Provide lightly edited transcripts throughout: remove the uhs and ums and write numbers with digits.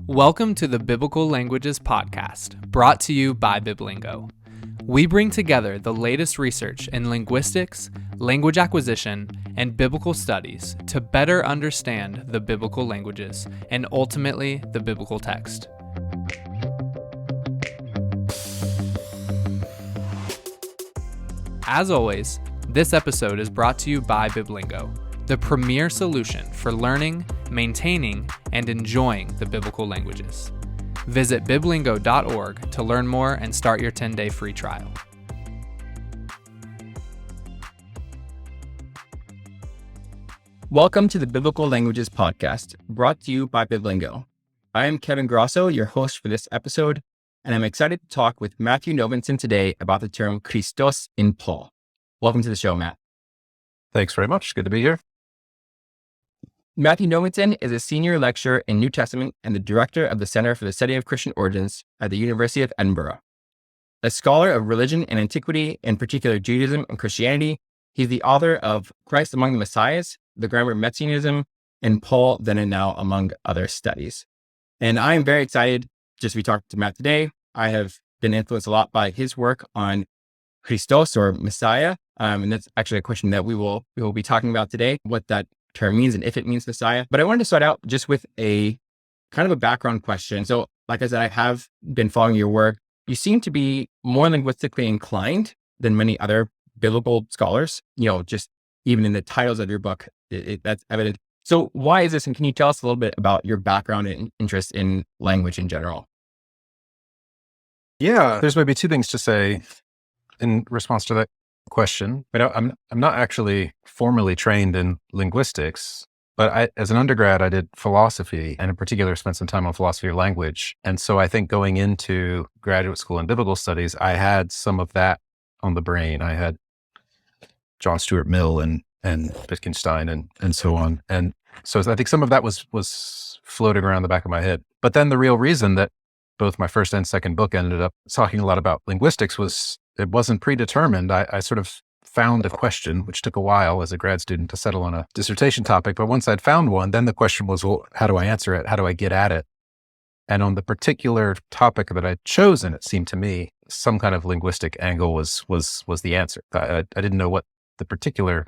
Welcome to the Biblical Languages Podcast, brought to you by Biblingo. We bring together the latest research in linguistics, language acquisition, and biblical studies to better understand the biblical languages and ultimately the biblical text. As always, this episode is brought to you by Biblingo, the premier solution for learning, maintaining, and enjoying the biblical languages. Visit biblingo.org to learn more and start your 10-day free trial. Welcome to the Biblical Languages Podcast, brought to you by Biblingo. I am Kevin Grasso, your host for this episode, and I'm excited to talk with Matthew Novenson today about the term Christos in Paul. Welcome to the show, Matt. Thanks very much. Good to be here. Matthew Novenson is a senior lecturer in New Testament and the director of the Center for the Study of Christian Origins at the University of Edinburgh. A scholar of religion and antiquity, in particular Judaism and Christianity, he's the author of Christ Among the Messiahs, the Grammar of Messianism, and Paul Then and Now, among other studies. And I am very excited, just we talked to Matt today. I have been influenced a lot by his work on Christos or Messiah. And that's actually a question that we will be talking about today, what that term means and if it means Messiah. But I wanted to start out just with a kind of a background question. So like I said, I have been following your work. You seem to be more linguistically inclined than many other biblical scholars, just even in the titles of your book, that's evident. So why is this? And can you tell us a little bit about your background and interest in language in general? Yeah, there's maybe two things to say in response to that question. But I'm not actually formally trained in linguistics, but as an undergrad, I did philosophy, and in particular spent some time on philosophy of language. And so I think going into graduate school in biblical studies, I had some of that on the brain. I had John Stuart Mill and Wittgenstein and so on. And so I think some of that was floating around the back of my head. But then the real reason that both my first and second book ended up talking a lot about linguistics was it wasn't predetermined. I sort of found a question, which took a while as a grad student to settle on a dissertation topic. But once I'd found one, then the question was, well, how do I answer it? How do I get at it? And on the particular topic that I'd chosen, it seemed to me some kind of linguistic angle was the answer. I didn't know what the particular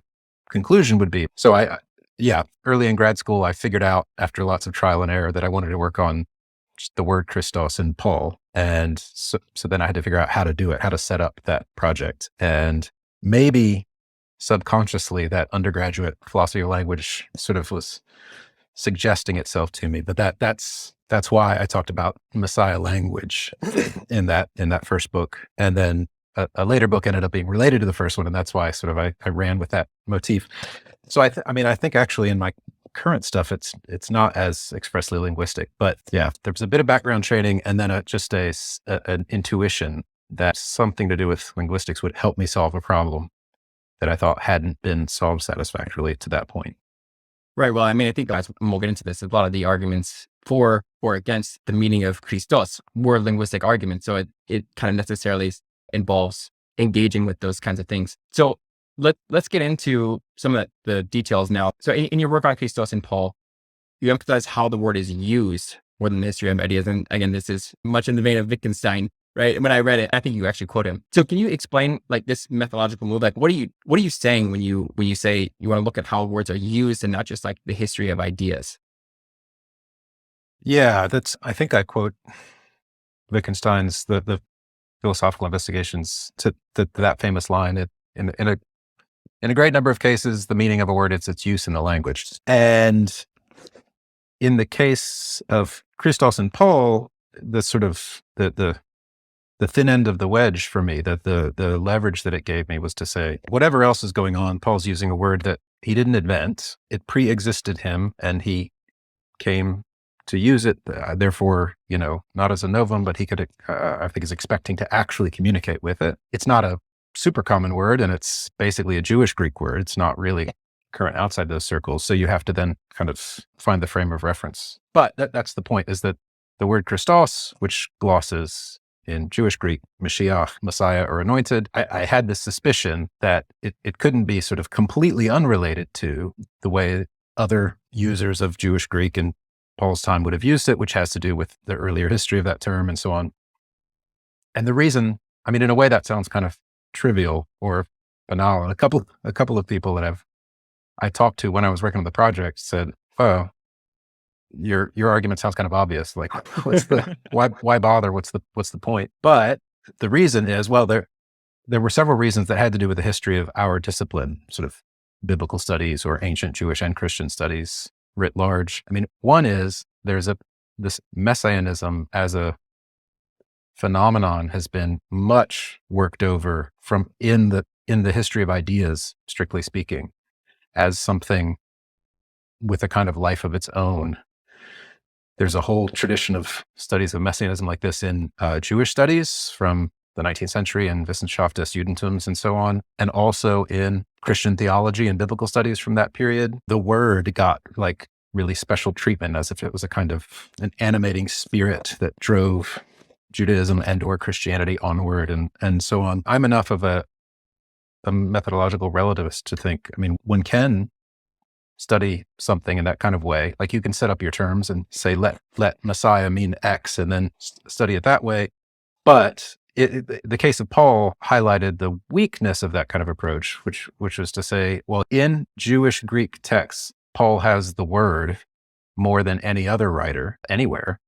conclusion would be. So early in grad school, I figured out after lots of trial and error that I wanted to work on the word Christos in Paul. And so then I had to figure out how to do it, how to set up that project. And maybe subconsciously that undergraduate philosophy of language sort of was suggesting itself to me. But that's why I talked about Messiah language in that first book. And then a later book ended up being related to the first one. And that's why sort of I ran with that motif. So I think actually in my current stuff, it's not as expressly linguistic, but yeah, there was a bit of background training and then just an intuition that something to do with linguistics would help me solve a problem that I thought hadn't been solved satisfactorily to that point. Right. Well, I think, guys, we'll get into this. A lot of the arguments for or against the meaning of Christos were linguistic arguments. So it kind of necessarily involves engaging with those kinds of things. So let's get into some of the details now. So in your work on Christos and Paul, you emphasize how the word is used more than the history of ideas. And again, this is much in the vein of Wittgenstein, right? When I read it, I think you actually quote him. So can you explain this methodological move? What are you saying when you say you want to look at how words are used and not just the history of ideas? Yeah, I think I quote Wittgenstein's the philosophical investigations to that famous line. In a great number of cases, the meaning of a word is its use in the language. And in the case of Christos and Paul, the sort of the thin end of the wedge for me, that the leverage that it gave me was to say, whatever else is going on, Paul's using a word that he didn't invent. It pre-existed him and he came to use it. Therefore, not as a novum, but he could, I think is expecting to actually communicate with it. It's not a super common word, and it's basically a Jewish Greek word. It's not really current outside those circles. So you have to then kind of find the frame of reference. But that's the point, is that the word Christos, which glosses in Jewish Greek, Mashiach, Messiah, or anointed, I had this suspicion that it couldn't be sort of completely unrelated to the way other users of Jewish Greek and Paul's time would have used it, which has to do with the earlier history of that term and so on. And the reason, I mean, in a way that sounds kind of trivial or banal. And a couple of people that I talked to when I was working on the project said, "Oh, your argument sounds kind of obvious. Like, why bother? What's the point?" But the reason is, well, there were several reasons that had to do with the history of our discipline, sort of biblical studies or ancient Jewish and Christian studies writ large. I mean, one is there's this messianism as a phenomenon has been much worked over from in the history of ideas, strictly speaking, as something with a kind of life of its own. There's a whole tradition of studies of messianism like this in Jewish studies from the 19th century and Wissenschaft des Judentums and so on, and also in Christian theology and biblical studies from that period. The word got like really special treatment as if it was a kind of an animating spirit that drove Judaism and or Christianity onward and so on. I'm enough of a methodological relativist to think, I mean, one can study something in that kind of way. Like you can set up your terms and say, let Messiah mean X and then study it that way. But the case of Paul highlighted the weakness of that kind of approach, which was to say, well, in Jewish Greek texts, Paul has the word more than any other writer anywhere.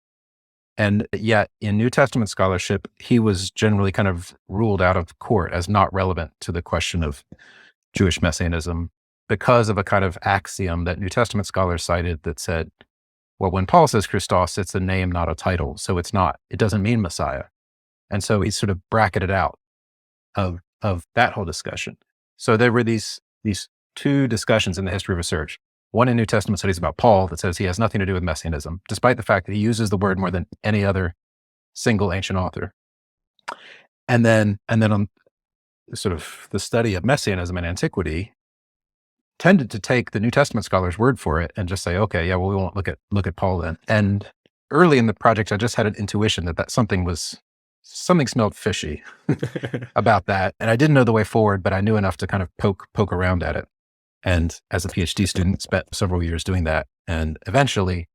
And yet in New Testament scholarship, he was generally kind of ruled out of court as not relevant to the question of Jewish messianism because of a kind of axiom that New Testament scholars cited that said, well, when Paul says Christos, it's a name, not a title. So it doesn't mean Messiah. And so he sort of bracketed out of that whole discussion. So there were these two discussions in the history of research. One in New Testament studies about Paul that says he has nothing to do with messianism, despite the fact that he uses the word more than any other single ancient author. And then on sort of the study of messianism and antiquity tended to take the New Testament scholars' word for it and just say, okay, yeah, well, we won't look at Paul then. And early in the project, I just had an intuition that something smelled fishy about that. And I didn't know the way forward, but I knew enough to kind of poke around at it. And as a PhD student, spent several years doing that and eventually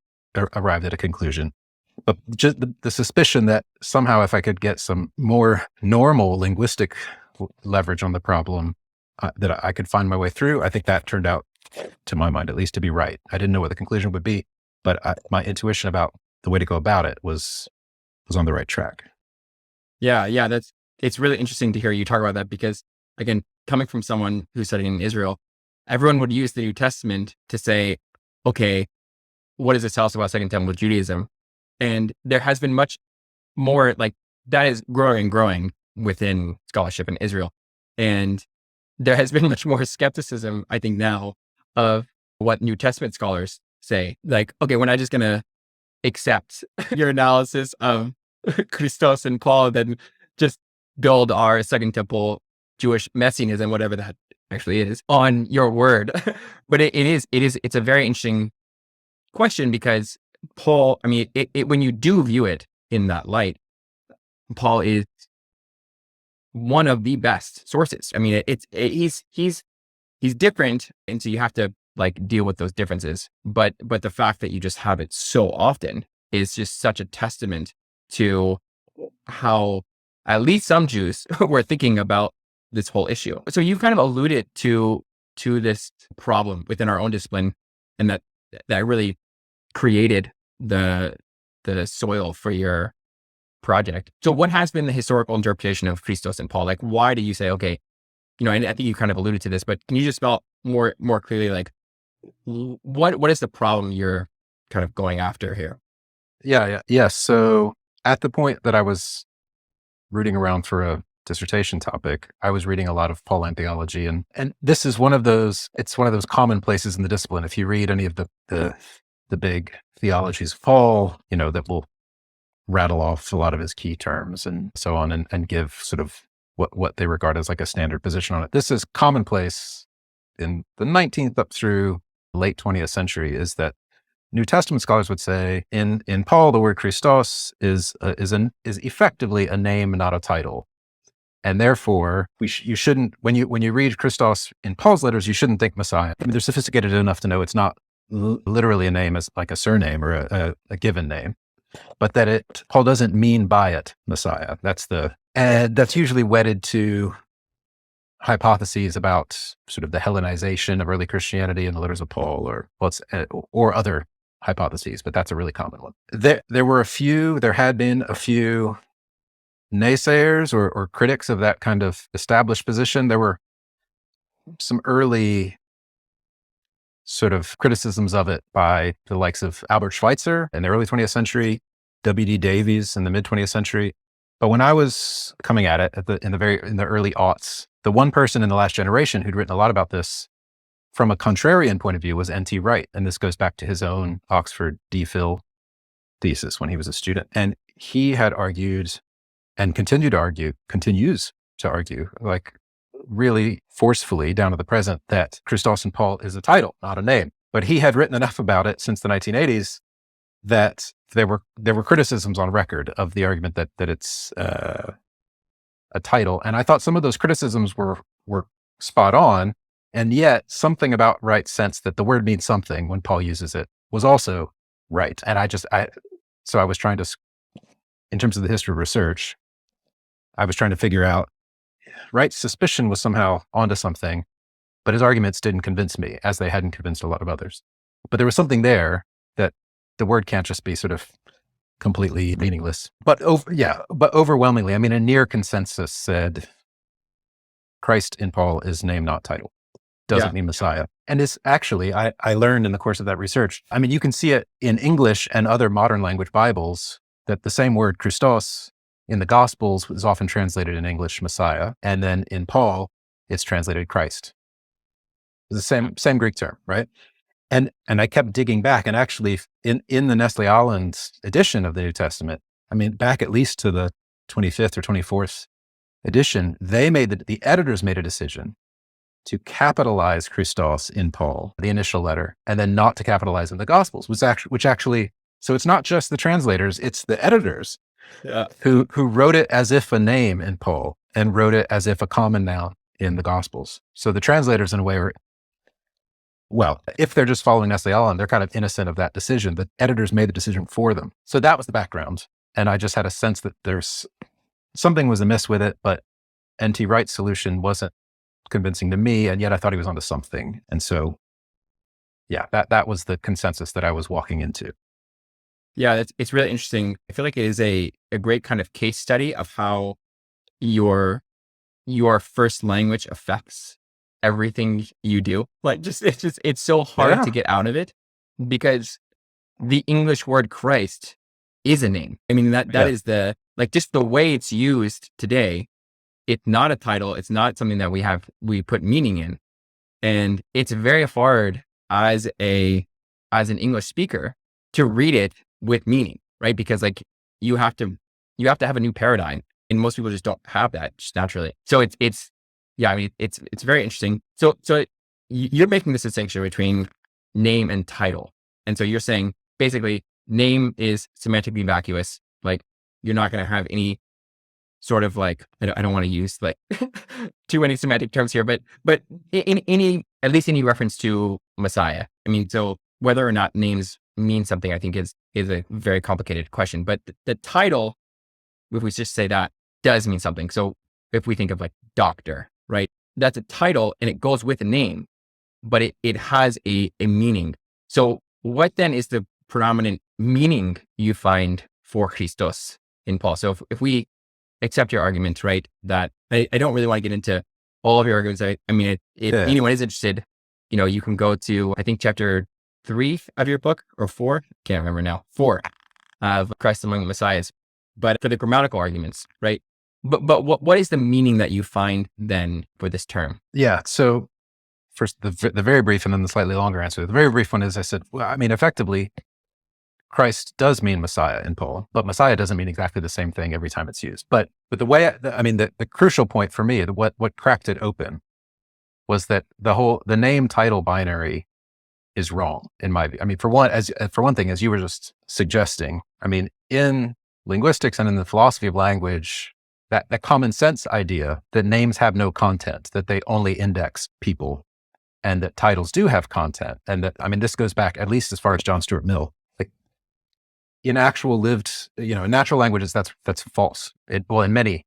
arrived at a conclusion. But just the suspicion that somehow if I could get some more normal linguistic leverage on the problem, that I could find my way through, I think that turned out, to my mind at least, to be right. I didn't know what the conclusion would be, but my intuition about the way to go about it was on the right track. Yeah, it's really interesting to hear you talk about that because, again, coming from someone who's studying in Israel, everyone would use the New Testament to say, okay, what does this tell us about Second Temple Judaism? And there has been much more like that is growing within scholarship in Israel. And there has been much more skepticism, I think now, of what New Testament scholars say. Like, okay, we're not just going to accept your analysis of Christos and Paul, then just build our Second Temple Jewish messianism, whatever that actually is, on your word. But it's a very interesting question because Paul, I mean, when you do view it in that light, Paul is one of the best sources. I mean, he's different. And so you have to like deal with those differences. But the fact that you just have it so often is just such a testament to how at least some Jews were thinking about this whole issue. So you've kind of alluded to this problem within our own discipline, and that really created the soil for your project. So what has been the historical interpretation of Christos and Paul? Like, why do you say, okay, and I think you kind of alluded to this, but can you just spell more clearly, like, what is the problem you're kind of going after here? Yeah. So at the point that I was rooting around for a dissertation topic, I was reading a lot of Pauline theology, and this is one of those common places in the discipline. If you read any of the big theologies of Paul, that will rattle off a lot of his key terms and so on, and give sort of what they regard as like a standard position on it. This is commonplace in the 19th up through late 20th century, is that New Testament scholars would say in Paul, the word Christos is effectively a name, not a title. And therefore, you shouldn't, when you read Christos in Paul's letters, you shouldn't think Messiah. I mean, they're sophisticated enough to know it's not literally a name as like a surname or a given name, but that Paul doesn't mean by it Messiah. That's usually wedded to hypotheses about sort of the Hellenization of early Christianity in the letters of Paul, or other hypotheses, but that's a really common one. There had been a few naysayers or critics of that kind of established position. There were some early sort of criticisms of it by the likes of Albert Schweitzer in the early 20th century, W.D. Davies in the mid 20th century. But when I was coming at it in the early aughts, the one person in the last generation who'd written a lot about this from a contrarian point of view was N.T. Wright. And this goes back to his own Oxford DPhil thesis when he was a student. And he had argued and continues to argue, like really forcefully down to the present, that Christos in Paul is a title, not a name. But he had written enough about it since the 1980s that there were criticisms on record of the argument that it's a title. And I thought some of those criticisms were spot on. And yet something about Wright's sense that the word means something when Paul uses it was also right. And so I was trying to, in terms of the history of research, I was trying to figure out, Wright's suspicion was somehow onto something, but his arguments didn't convince me, as they hadn't convinced a lot of others. But there was something there that the word can't just be sort of completely meaningless. But overwhelmingly, I mean, a near consensus said Christ in Paul is name, not title. Doesn't mean Messiah. And it's actually, I learned in the course of that research, I mean, you can see it in English and other modern language Bibles that the same word Christos in the Gospels is often translated in English Messiah. And then in Paul, it's translated Christ. It's the same Greek term, right? And I kept digging back, and actually in the Nestle Aland edition of the New Testament, I mean, back at least to the 25th or 24th edition, the editors made a decision to capitalize Christos in Paul, the initial letter, and then not to capitalize in the Gospels, which actually, so it's not just the translators, it's the editors who wrote it as if a name in Paul and wrote it as if a common noun in the Gospels. So the translators, in a way, if they're just following Nestle Aland, they're kind of innocent of that decision. The editors made the decision for them. So that was the background. And I just had a sense that there's something was amiss with it, but N.T. Wright's solution wasn't convincing to me, and yet I thought he was onto something. And so, that was the consensus that I was walking into. Yeah, it's really interesting. I feel like it is a great kind of case study of how your first language affects everything you do. Like, it's so hard to get out of it, because the English word Christ is a name. I mean, that is just the way it's used today. It's not a title. It's not something that we put meaning in. And it's very hard as an English speaker to read it with meaning, right? Because like you have to have a new paradigm, and most people just don't have that just naturally. So it's very interesting. So you're making this distinction between name and title. And so you're saying basically name is semantically vacuous. Like, you're not going to have any sort of like, I don't want to use like too many semantic terms here, but at least any reference to Messiah. I mean, so whether or not names mean something, I think is a very complicated question. But the title, if we just say that, does mean something. So if we think of like doctor, right? That's a title and it goes with a name, but it has a meaning. So what then is the predominant meaning you find for Christos in Paul? So if we accept your argument, right, that I don't really want to get into all of your arguments. I mean, if anyone is interested, you can go to, I think, chapter 3 of your book, or 4, can't remember now, 4 of Christ Among the Messiahs. But for the grammatical arguments, right? But what is the meaning that you find then for this term? Yeah. So first, the very brief and then the slightly longer answer. The very brief one is, I said, well, I mean, effectively, Christ does mean Messiah in Paul, but Messiah doesn't mean exactly the same thing every time it's used. But the way, the crucial point for me, what cracked it open, was that the name title binary is wrong in my view. I mean, for one thing, as you were just suggesting, I mean, in linguistics and in the philosophy of language, that common sense idea that names have no content, that they only index people, and that titles do have content. And that, I mean, this goes back at least as far as John Stuart Mill. Like in actual lived, in natural languages, that's false. In many,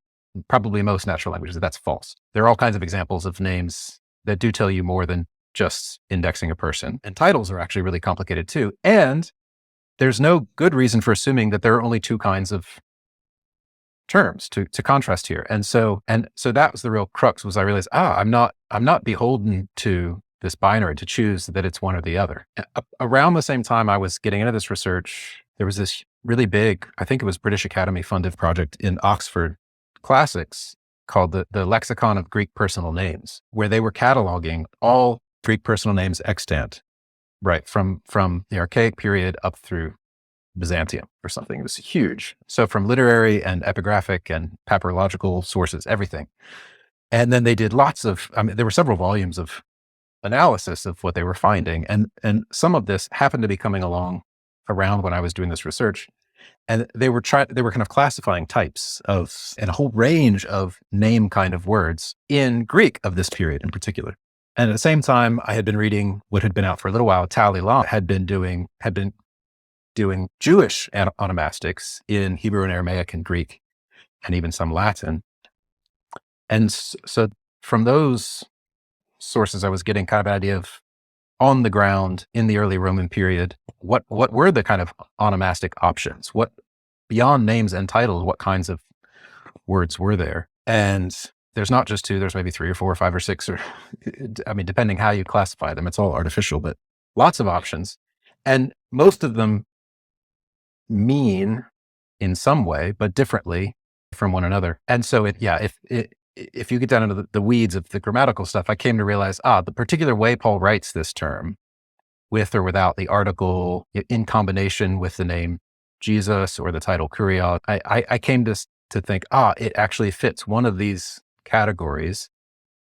probably most natural languages, that's false. There are all kinds of examples of names that do tell you more than just indexing a person. And titles are actually really complicated too. And there's no good reason for assuming that there are only two kinds of terms to contrast here. And so that was the real crux, was I realized, I'm not beholden to this binary to choose that it's one or the other. Around the same time I was getting into this research, there was this really big, I think it was British Academy funded project in Oxford Classics called the Lexicon of Greek Personal Names, where they were cataloging all Greek personal names extant, right, from the Archaic period up through Byzantium or something. It was huge. So from literary and epigraphic and papyrological sources, everything. And then they did there were several volumes of analysis of what they were finding. And some of this happened to be coming along around when I was doing this research. And they were kind of classifying types and a whole range of name kind of words in Greek of this period in particular. And at the same time, I had been reading what had been out for a little while. Tally Lam had been doing Jewish onomastics in Hebrew and Aramaic and Greek, and even some Latin. And so from those sources, I was getting kind of an idea of, on the ground in the early Roman period, what were the kind of onomastic options? What, beyond names and titles, what kinds of words were there? And there's not just two, there's maybe 3 or 4 or 5 or 6, or, I mean, depending how you classify them, it's all artificial, but lots of options. And most of them mean in some way, but differently from one another. And so if you get down into the weeds of the grammatical stuff, I came to realize, the particular way Paul writes this term, with or without the article, in combination with the name Jesus or the title Kurios, I came to think, it actually fits one of these categories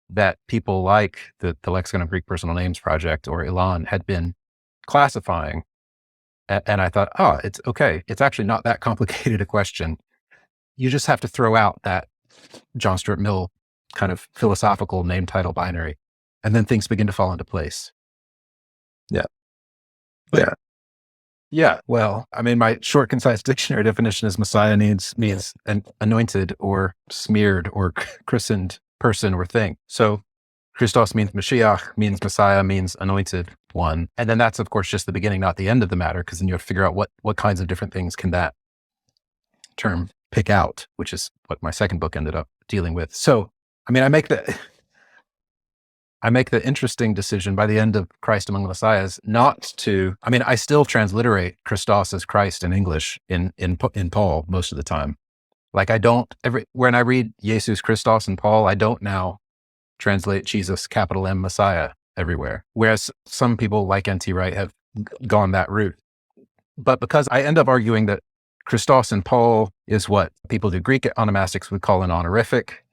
that people like the Lexicon of Greek Personal Names Project or Elan had been classifying. And I thought, it's okay. It's actually not that complicated a question. You just have to throw out that John Stuart Mill kind of philosophical name title binary, and then things begin to fall into place. Yeah. Yeah. Yeah. Well, I mean, my short, concise dictionary definition is Messiah means an anointed or smeared or christened person or thing. So Christos means Mashiach, means Messiah, means anointed one. And then that's, of course, just the beginning, not the end of the matter, because then you have to figure out what kinds of different things can that term pick out, which is what my second book ended up dealing with. So, I mean, I make the interesting decision by the end of Christ Among the Messiahs not to, I mean, I still transliterate Christos as Christ in English in Paul most of the time. Like when I read Jesus Christos in Paul, I don't now translate Jesus capital M Messiah everywhere. Whereas some people like N.T. Wright have gone that route. But because I end up arguing that Christos in Paul is what people do Greek onomastics would call an honorific.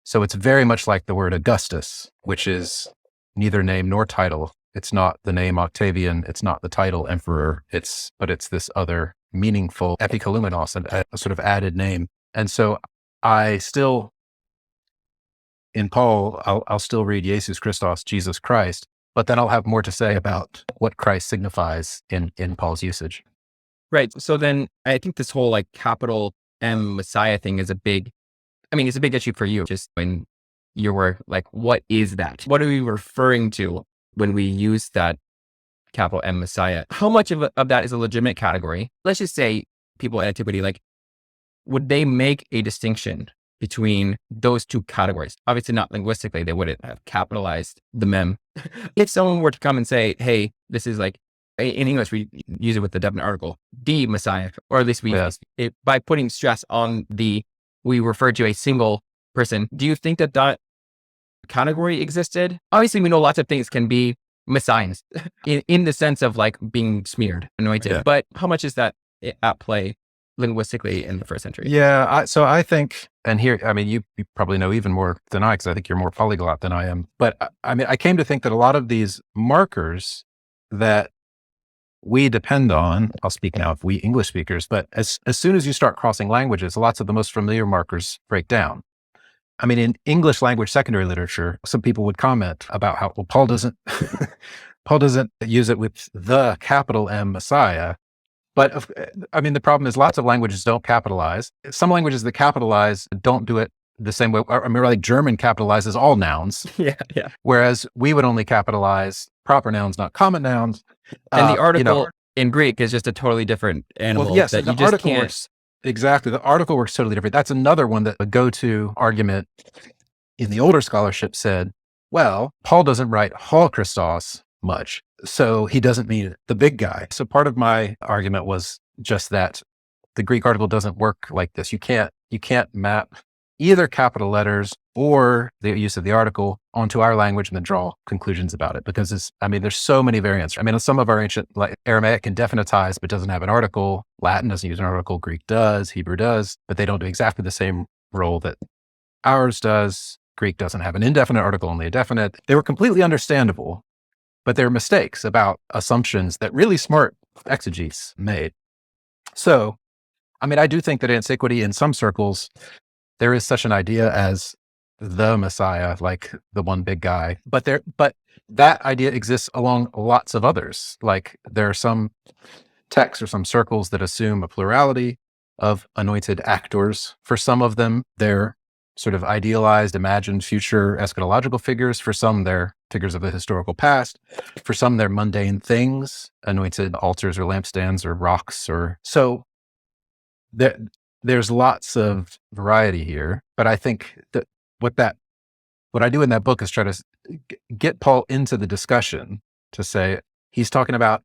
So it's very much like the word Augustus, which is neither name nor title. It's not the name Octavian. It's not the title Emperor. But it's this other meaningful epikalumenos, a sort of added name. And so I still, in Paul, I'll still read Jesus Christos, Jesus Christ, but then I'll have more to say about what Christ signifies in Paul's usage. Right. So then I think this whole like capital M Messiah thing is it's a big issue for you, just in your work. Like, what is that? What are we referring to when we use that capital M Messiah? How much of that is a legitimate category? Let's just say people in antiquity, like, would they make a distinction between those two categories? Obviously not linguistically, they wouldn't have capitalized the mem. If someone were to come and say, hey, this is like, in English, we use it with the definite article, the Messiah, or at least by putting stress on we refer to a single person. Do you think that category existed? Obviously, we know lots of things can be messiahs in the sense of like being smeared, anointed. Yeah. But how much is that at play linguistically in the first century? Yeah. So I think, and here, I mean, you probably know even more than I, because I think you're more polyglot than I am. But I mean, I came to think that a lot of these markers that we depend on, I'll speak now of we English speakers, but as soon as you start crossing languages, lots of the most familiar markers break down. I mean, in English language secondary literature, some people would comment about how, well, Paul doesn't use it with the capital M Messiah. But I mean, the problem is lots of languages don't capitalize. Some languages that capitalize don't do it the same way. I mean, like German capitalizes all nouns. Yeah. Whereas we would only capitalize proper nouns, not common nouns. And the article in Greek is just a totally different animal. Well, yes, that the you just article can't. works. Exactly. The article works totally different. That's another one that a go-to argument in the older scholarship said, well, Paul doesn't write Hol Christos much, so he doesn't mean the big guy. So part of my argument was just that the Greek article doesn't work like this. You can't map either capital letters or the use of the article onto our language and then draw conclusions about it, because there's so many variants. I mean, some of our ancient, like Aramaic can definitize, but doesn't have an article. Latin doesn't use an article. Greek does. Hebrew does, but they don't do exactly the same role that ours does. Greek doesn't have an indefinite article, only a definite. They were completely understandable, but there were mistakes about assumptions that really smart exegetes made. So, I mean, I do think that antiquity in some circles, there is such an idea as the Messiah, like the one big guy, but that idea exists along lots of others. Like there are some texts or some circles that assume a plurality of anointed actors. For some of them, they're sort of idealized, imagined future eschatological figures. For some, they're figures of the historical past. For some, they're mundane things, anointed altars or lampstands or rocks. Or so there's lots of variety here. But I think that what I do in that book is try to get Paul into the discussion to say he's talking about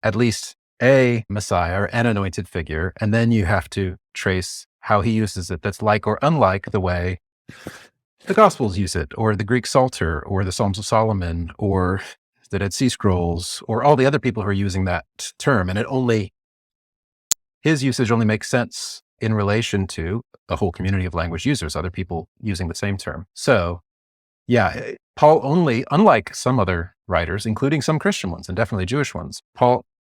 at least a Messiah or an anointed figure, and then you have to trace how he uses it that's like or unlike the way the Gospels use it, or the Greek Psalter, or the Psalms of Solomon, or the Dead Sea Scrolls, or all the other people who are using that term. And his usage only makes sense in relation to a whole community of language users, other people using the same term. So yeah, Paul only, unlike some other writers, including some Christian ones and definitely Jewish ones,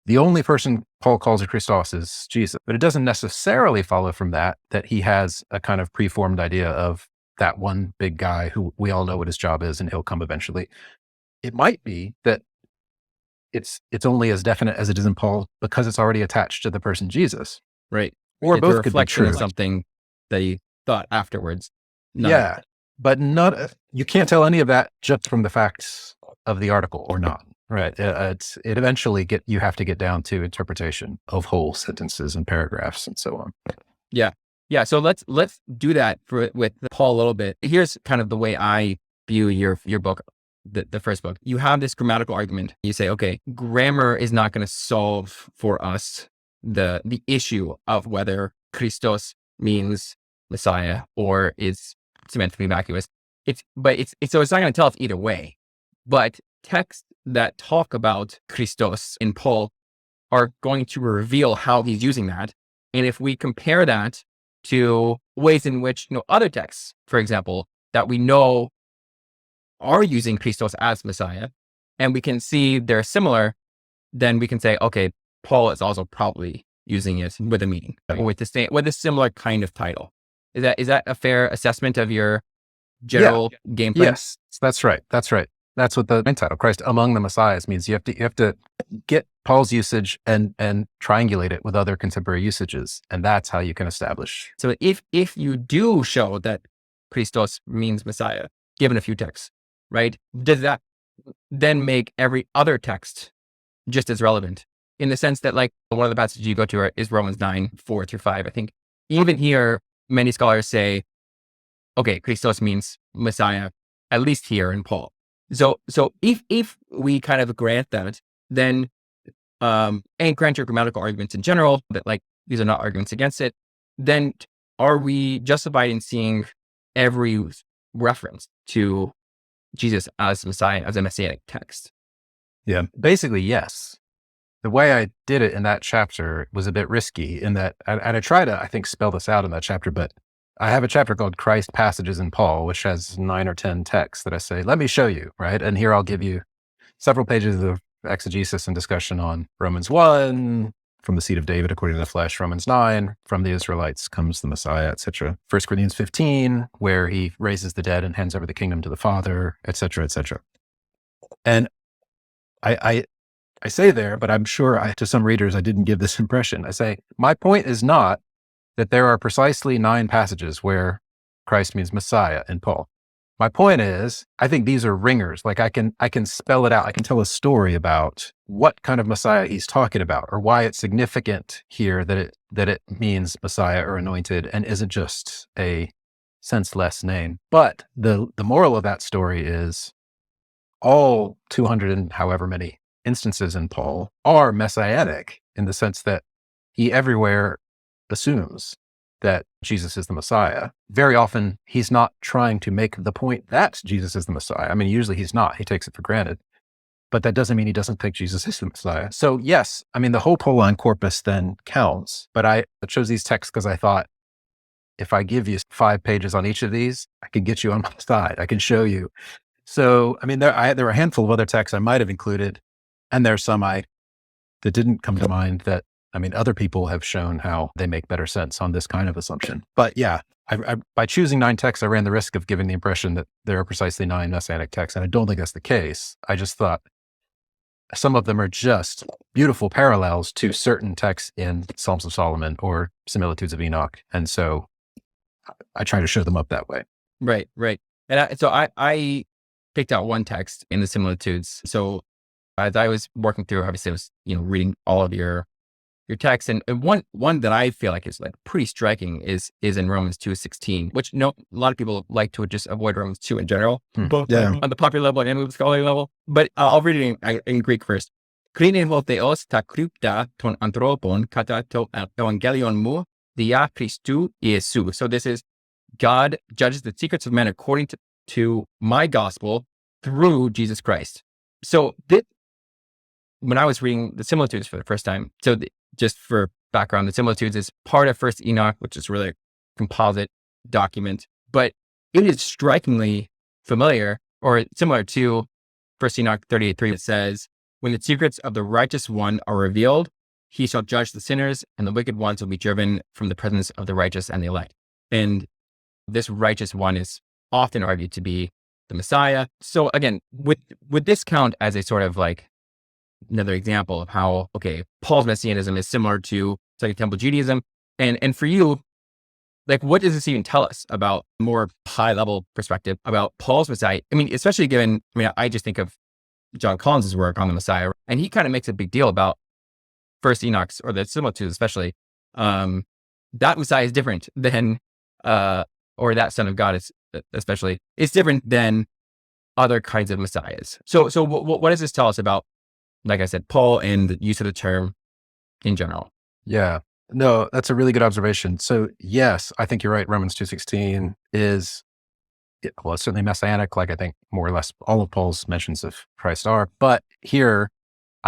the only person Paul calls a Christos is Jesus. But it doesn't necessarily follow from that he has a kind of preformed idea of that one big guy who we all know what his job is and he'll come eventually. It might be that it's only as definite as it is in Paul because it's already attached to the person Jesus. Right. Or it's both a could be reflection true. of something that he thought afterwards. Yeah, but you can't tell any of that just from the facts of the article or not. Right. It eventually you have to get down to interpretation of whole sentences and paragraphs and so on. Yeah. Yeah. So let's do that with Paul a little bit. Here's kind of the way I view your book, the first book. You have this grammatical argument. You say, okay, grammar is not going to solve for us the issue of whether Christos means Messiah or is semantically vacuous. So it's not going to tell us either way. But texts that talk about Christos in Paul are going to reveal how he's using that. And if we compare that to ways in which other texts, for example, that we know are using Christos as Messiah, and we can see they're similar, then we can say, okay, Paul is also probably using it with a meaning, or with a similar kind of title. Is that a fair assessment of your general game plan? Yes, that's right. That's what the main title, Christ Among the Messiahs, means. You have to get Paul's usage and triangulate it with other contemporary usages, and that's how you can establish. So if you do show that Christos means Messiah, given a few texts, right, does that then make every other text just as relevant? In the sense that, like, one of the passages you go to is Romans 9:4-5. I think even here, many scholars say, okay, Christos means Messiah, at least here in Paul. So if we kind of grant that, then, and grant your grammatical arguments in general, that like these are not arguments against it, then are we justified in seeing every reference to Jesus as Messiah, as a messianic text? Yeah, basically, yes. The way I did it in that chapter was a bit risky in that, and I try to, I think, spell this out in that chapter, but I have a chapter called Christ Passages in Paul, which has 9 or 10 texts that I say, let me show you, right? And here I'll give you several pages of exegesis and discussion on Romans 1, from the seed of David according to the flesh, Romans 9, from the Israelites comes the Messiah, etc. 1 Corinthians 15, where he raises the dead and hands over the kingdom to the Father, etc., etc. And I say there, but I'm sure to some readers, I didn't give this impression. I say, my point is not that there are precisely 9 passages where Christ means Messiah in Paul. My point is, I think these are ringers. Like I can spell it out. I can tell a story about what kind of Messiah he's talking about, or why it's significant here that it means Messiah or anointed and isn't just a senseless name. But the moral of that story is all 200 and however many instances in Paul are messianic in the sense that he everywhere assumes that Jesus is the Messiah. Very often, he's not trying to make the point that Jesus is the Messiah. I mean, usually he's not. He takes it for granted. But that doesn't mean he doesn't think Jesus is the Messiah. So yes, I mean, the whole Pauline corpus then counts. But I chose these texts because I thought, if I give you 5 pages on each of these, I can get you on my side. I can show you. So, I mean, there are a handful of other texts I might have included, and there's some that didn't come to mind that, I mean, other people have shown how they make better sense on this kind of assumption. But yeah, by choosing 9 texts, I ran the risk of giving the impression that there are precisely 9 messianic texts. And I don't think that's the case. I just thought some of them are just beautiful parallels to certain texts in Psalms of Solomon or Similitudes of Enoch. And so I try to show them up that way. Right. And so I picked out one text in the Similitudes. So as I was working through, obviously I was, reading all of your text, and one that I feel like is like pretty striking is in Romans 2:16, which a lot of people like to just avoid Romans 2 in general, both on the popular level and the scholarly level. But I'll read it in Greek first. Krinevol theos ta krypta ton anthropon kata to evangelion mu dia Christou Iesu. So this is God judges the secrets of men according to my gospel through Jesus Christ. So when I was reading the Similitudes for the first time, just for background, the Similitudes is part of First Enoch, which is really a composite document, but it is strikingly familiar or similar to First Enoch 38:3. It says, when the secrets of the righteous one are revealed, he shall judge the sinners, and the wicked ones will be driven from the presence of the righteous and the elect. And this righteous one is often argued to be the Messiah. So again, with this count as a sort of like another example of how, Paul's Messianism is similar to Second Temple Judaism. And for you, like, what does this even tell us about more high level perspective about Paul's Messiah? I mean, especially given, I just think of John Collins's work on the Messiah, and he kind of makes a big deal about First Enoch's, or the Similitudes especially. That Messiah is different than, or that Son of God is especially, it's different than other kinds of Messiahs. So what does this tell us about, like I said, Paul and the use of the term in general? Yeah, no, that's a really good observation. So yes, I think you're right. Romans 2:16 is, it's certainly messianic, like I think more or less all of Paul's mentions of Christ are. But here,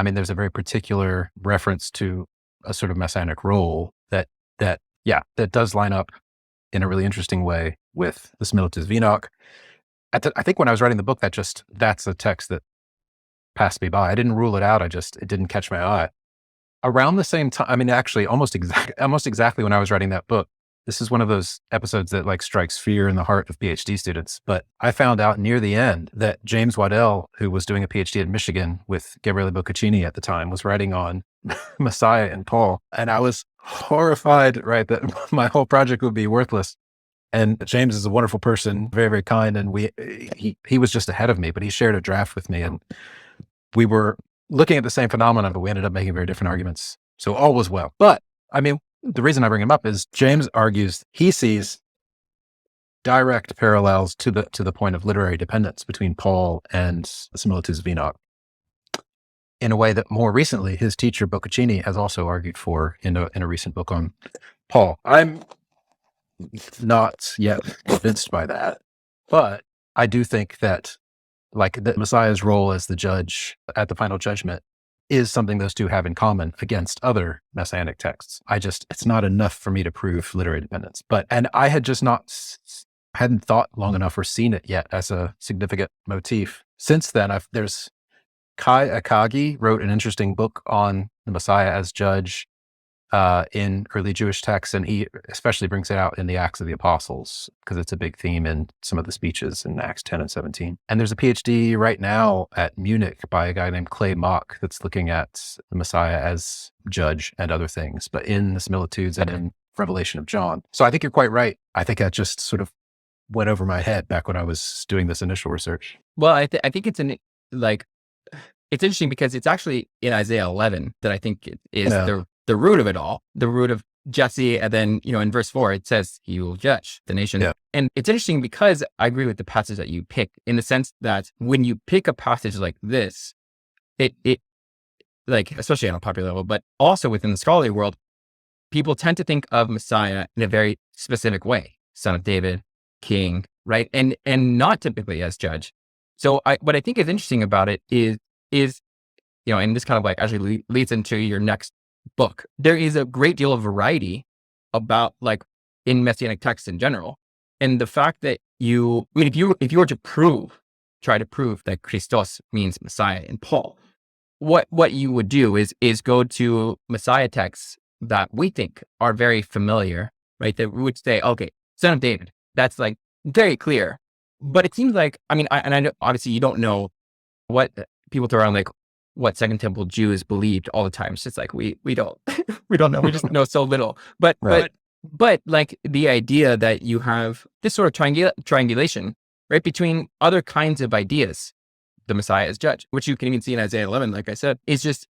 there's a very particular reference to a sort of messianic role that does line up in a really interesting way with the Similitudes of Enoch. I think when I was writing the book, that's a text that passed me by. I didn't rule it out. It didn't catch my eye. Around the same time, actually almost exactly when I was writing that book, this is one of those episodes that like strikes fear in the heart of PhD students. But I found out near the end that James Waddell, who was doing a PhD at Michigan with Gabriele Boccaccini at the time, was writing on Messiah and Paul. And I was horrified, right, that my whole project would be worthless. And James is a wonderful person, very, very kind. And he was just ahead of me, but he shared a draft with me, and we were looking at the same phenomenon, but we ended up making very different arguments. So all was well. But the reason I bring him up is James argues he sees direct parallels to the point of literary dependence between Paul and the Similitudes of Enoch, in a way that more recently his teacher Boccaccini has also argued for in a recent book on Paul. I'm not yet convinced by that, but I do think that, like, the Messiah's role as the judge at the final judgment is something those two have in common against other messianic texts. It's not enough for me to prove literary dependence. And I had just hadn't thought long enough or seen it yet as a significant motif. Since then, there's Kai Akagi wrote an interesting book on the Messiah as judge. in early Jewish texts, and he especially brings it out in the Acts of the Apostles because it's a big theme in some of the speeches in Acts 10 and 17. And there's a PhD right now at Munich by a guy named Clay Mock that's looking at the Messiah as judge and other things, but in the similitudes and in Revelation of John. So I think you're quite right. I think that just sort of went over my head back when I was doing this initial research. Well, I think it's it's interesting because it's actually in Isaiah 11 that I think it is the root of it all, the root of Jesse. And then, in verse 4, it says he will judge the nation. Yeah. And it's interesting because I agree with the passage that you picked in the sense that when you pick a passage like this, it like, especially on a popular level, but also within the scholarly world, people tend to think of Messiah in a very specific way, son of David, king, right? And not typically as judge. So what I think is interesting about it is, and this kind of like actually leads into your next book. There is a great deal of variety about like in Messianic texts in general. And the fact that if you were to try to prove that Christos means Messiah in Paul, what you would do is go to Messiah texts that we think are very familiar, right? That we would say, okay, son of David, that's like very clear. But it seems like, I know obviously you don't know what people throw around, like what Second Temple Jews believed all the time. It's just like, we don't, we don't know. We just know so little. But like the idea that you have this sort of triangulation, right? Between other kinds of ideas, the Messiah as judge, which you can even see in Isaiah 11, like I said, is just,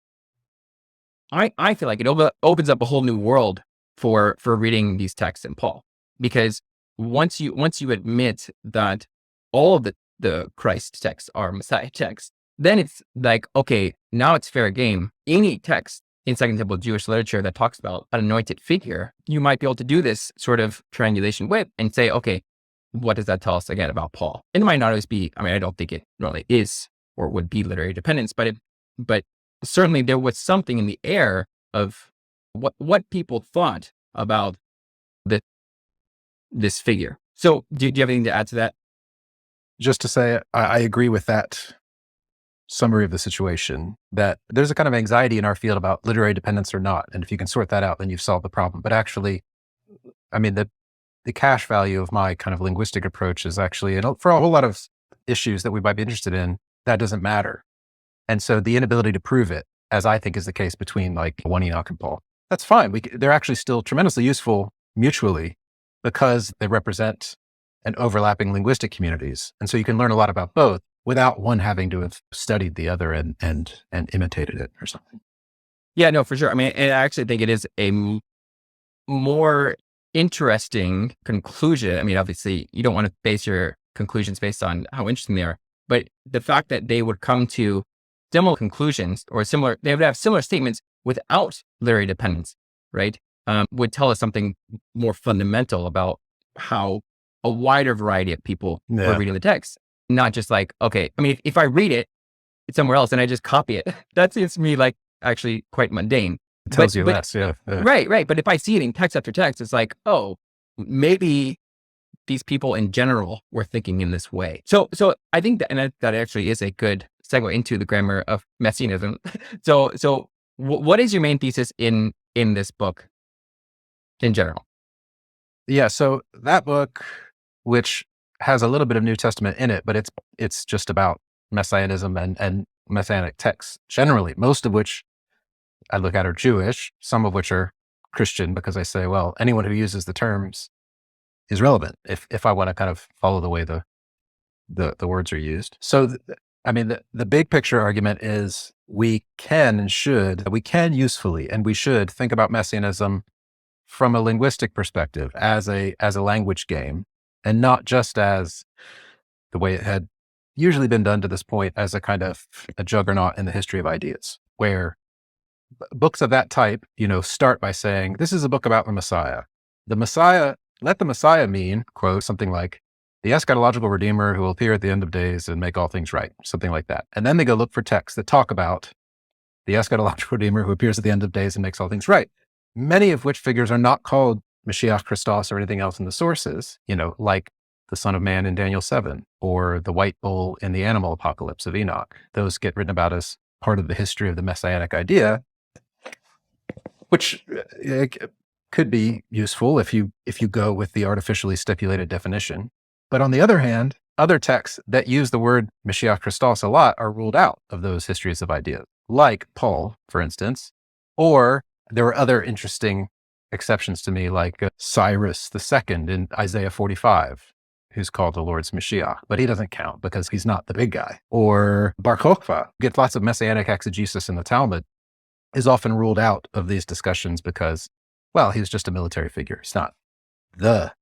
I feel like it opens up a whole new world for reading these texts in Paul, because once you admit that all of the Christ texts are Messiah texts, then it's like, okay, now it's fair game. Any text in Second Temple Jewish literature that talks about an anointed figure, you might be able to do this sort of triangulation with and say, okay, what does that tell us again about Paul? And it might not always be, I don't think it really is or would be literary dependence, but certainly there was something in the air of what people thought about this figure. So do you have anything to add to that? Just to say, I agree with that summary of the situation, that there's a kind of anxiety in our field about literary dependence or not. And if you can sort that out, then you've solved the problem. But actually, the cash value of my kind of linguistic approach is actually, for a whole lot of issues that we might be interested in, that doesn't matter. And so the inability to prove it, as I think is the case between like one Enoch and Paul, that's fine. They're actually still tremendously useful mutually because they represent an overlapping linguistic communities. And so you can learn a lot about both without one having to have studied the other and imitated it or something. Yeah, no, for sure. I actually think it is a more interesting conclusion. Obviously you don't want to base your conclusions based on how interesting they are, but the fact that they would come to similar conclusions or they would have similar statements without literary dependence, right? Would tell us something more fundamental about how a wider variety of people were reading the text. Not just like, okay, if I read it, it's somewhere else and I just copy it, that seems to me like actually quite mundane. It tells you less, yeah. Right. But if I see it in text after text, it's like, oh, maybe these people in general were thinking in this way. So I think that actually is a good segue into the Grammar of Messianism. So what is your main thesis in this book in general? Yeah, so that book, which has a little bit of New Testament in it, but it's just about Messianism and Messianic texts generally, most of which I look at are Jewish, some of which are Christian, because I say, well, anyone who uses the terms is relevant if I want to kind of follow the way the words are used. So, the big picture argument is we can usefully, and we should think about Messianism from a linguistic perspective as a language game, and not just as the way it had usually been done to this point, as a kind of a juggernaut in the history of ideas, where books of that type, start by saying, this is a book about the Messiah. Let the Messiah mean, quote, something like the eschatological redeemer who will appear at the end of days and make all things right, something like that. And then they go look for texts that talk about the eschatological redeemer who appears at the end of days and makes all things right. Many of which figures are not called Mashiach, Christos, or anything else in the sources, like the Son of Man in Daniel 7, or the white bull in the animal apocalypse of Enoch. Those get written about as part of the history of the Messianic idea. which could be useful if you go with the artificially stipulated definition. But on the other hand, other texts that use the word Mashiach Christos a lot are ruled out of those histories of ideas, like Paul, for instance, or there were other interesting exceptions to me, like Cyrus II in Isaiah 45, who's called the Lord's Mashiach, but he doesn't count because he's not the big guy. Or Bar Kokhba gets lots of messianic exegesis in the Talmud, is often ruled out of these discussions because, well, he's just a military figure. He's not the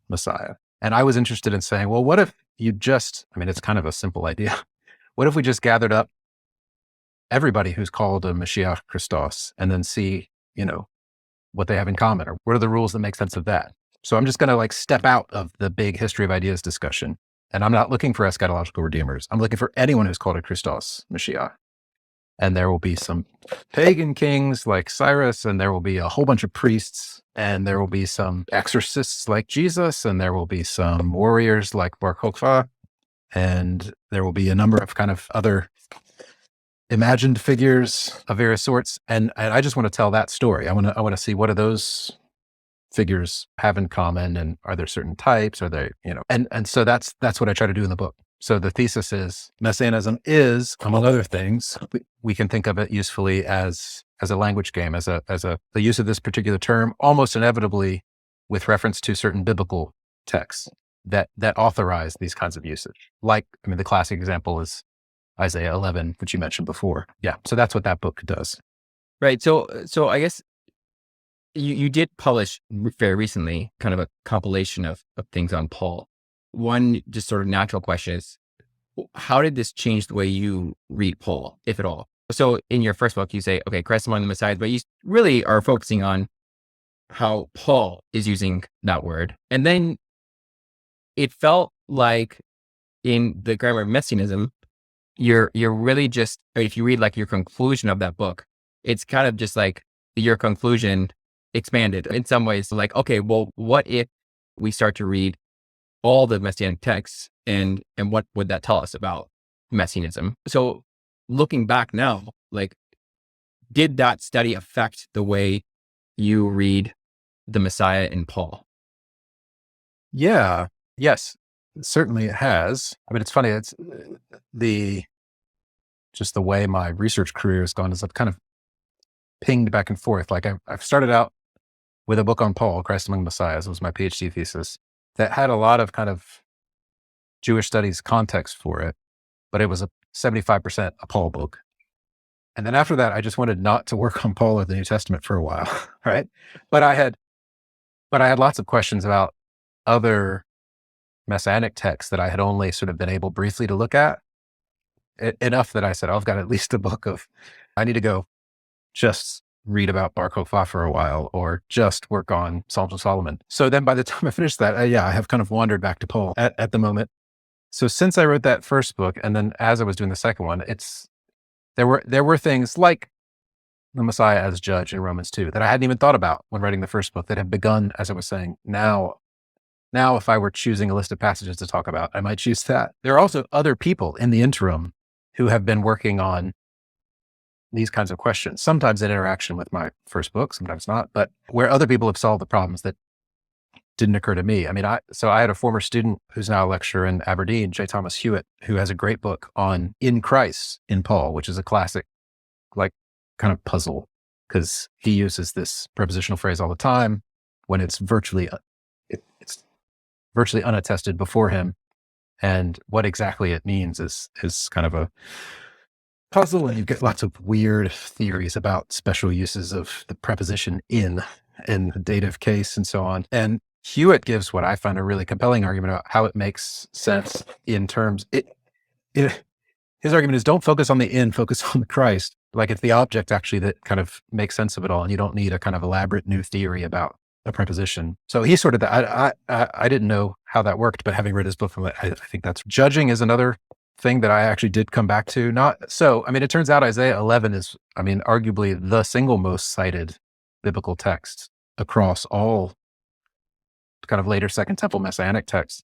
Messiah. And I was interested in saying, well, what if you just, it's kind of a simple idea. What if we just gathered up everybody who's called a Mashiach Christos and then see, what they have in common, or what are the rules that make sense of that? So I'm just going to step out of the big history of ideas discussion. And I'm not looking for eschatological redeemers. I'm looking for anyone who's called a Christos Mashiach. And there will be some pagan kings like Cyrus, and there will be a whole bunch of priests, and there will be some exorcists like Jesus, and there will be some warriors like Bar Kokhba, and there will be a number of kind of other imagined figures of various sorts. And I just want to tell that story. I want to see, what do those figures have in common, and are there certain types? Are they, and so that's what I try to do in the book. So the thesis is Messianism is, among other things, we can think of it usefully as a language game, as the use of this particular term, almost inevitably with reference to certain biblical texts that authorize these kinds of usage. Like, the classic example is Isaiah 11, which you mentioned before. Yeah. So that's what that book does. Right. So I guess you did publish very recently kind of a compilation of things on Paul. One just sort of natural question is, how did this change the way you read Paul, if at all? So in your first book, you say, okay, Christ among the Messiahs, but you really are focusing on how Paul is using that word. And then it felt like in the Grammar of Messianism, you're really just, if you read your conclusion of that book, it's kind of just like your conclusion expanded in some ways. Like, okay, well, what if we start to read all the Messianic texts, and what would that tell us about Messianism? So looking back now, did that study affect the way you read the Messiah in Paul? Yeah. Yes, certainly it has. It's funny. It's just the way my research career has gone, is I've kind of pinged back and forth. I've started out with a book on Paul, Christ Among Messiahs, was my PhD thesis, that had a lot of kind of Jewish studies context for it, but it was a 75% a Paul book. And then after that, I just wanted not to work on Paul or the New Testament for a while, right? But I had lots of questions about other Messianic texts that I had only sort of been able briefly to look at, enough that I said, I've got at least a book I need to go just read about Bar Kokhba for a while, or just work on Psalms of Solomon. So then by the time I finished that, I have kind of wandered back to Paul at the moment. So since I wrote that first book, and then as I was doing the second one, there were things like the Messiah as judge in Romans 2 that I hadn't even thought about when writing the first book, that have begun, as I was saying, now if I were choosing a list of passages to talk about, I might choose that. There are also other people in the interim who have been working on these kinds of questions, sometimes in interaction with my first book, sometimes not, but where other people have solved the problems that didn't occur to me. So I had a former student who's now a lecturer in Aberdeen, J. Thomas Hewitt, who has a great book on in Christ in Paul, which is a classic, kind of puzzle, because he uses this prepositional phrase all the time when it's virtually unattested before him. And what exactly it means is kind of a puzzle, and you get lots of weird theories about special uses of the preposition in the dative case and so on. And Hewitt gives what I find a really compelling argument about how it makes sense in terms. His argument is, don't focus on the in, focus on the Christ. It's the object actually that kind of makes sense of it all, and you don't need a kind of elaborate new theory about a preposition. So he sort of, I didn't know how that worked, but having read his book, I think that's judging is another thing that I actually did come back to. It turns out Isaiah 11 is, arguably the single most cited biblical text across all kind of later Second Temple Messianic texts.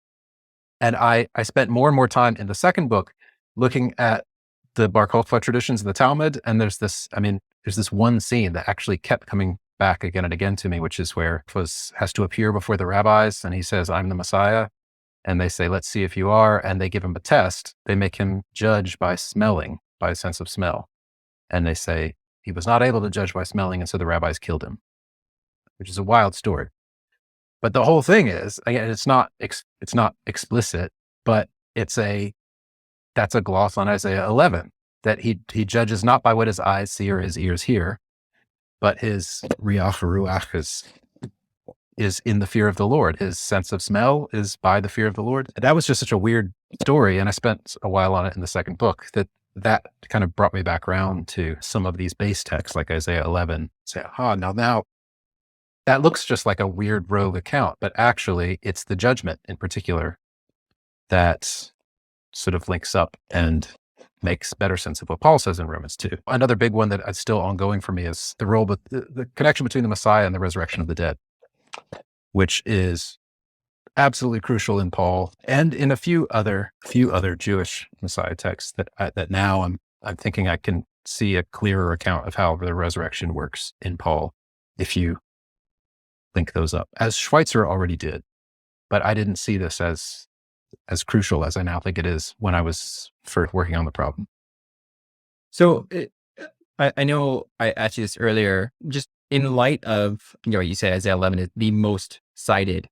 And I spent more and more time in the second book looking at the Bar Kokhba traditions of the Talmud. And there's this one scene that actually kept coming back again and again to me, which is where has to appear before the rabbis, and he says, "I'm the Messiah." And they say, "Let's see if you are." And they give him a test. They make him judge by smelling, by a sense of smell. And they say he was not able to judge by smelling, and so the rabbis killed him, which is a wild story. But the whole thing is, again, it's not explicit, but that's a gloss on Isaiah 11, that he judges not by what his eyes see or his ears hear, but his ruach is in the fear of the Lord. His sense of smell is by the fear of the Lord. That was just such a weird story, and I spent a while on it in the second book, that kind of brought me back around to some of these base texts like Isaiah 11. Say, now that looks just like a weird rogue account, but actually it's the judgment in particular that sort of links up and makes better sense of what Paul says in Romans 2. Another big one that is still ongoing for me is the role, the connection between the Messiah and the resurrection of the dead, which is absolutely crucial in Paul and in a few other Jewish Messiah texts that now I'm thinking I can see a clearer account of how the resurrection works in Paul if you link those up, as Schweitzer already did. But I didn't see this as crucial as I now think it is when I was first working on the problem. So I know I asked you this earlier, just in light of, you say Isaiah 11 is the most cited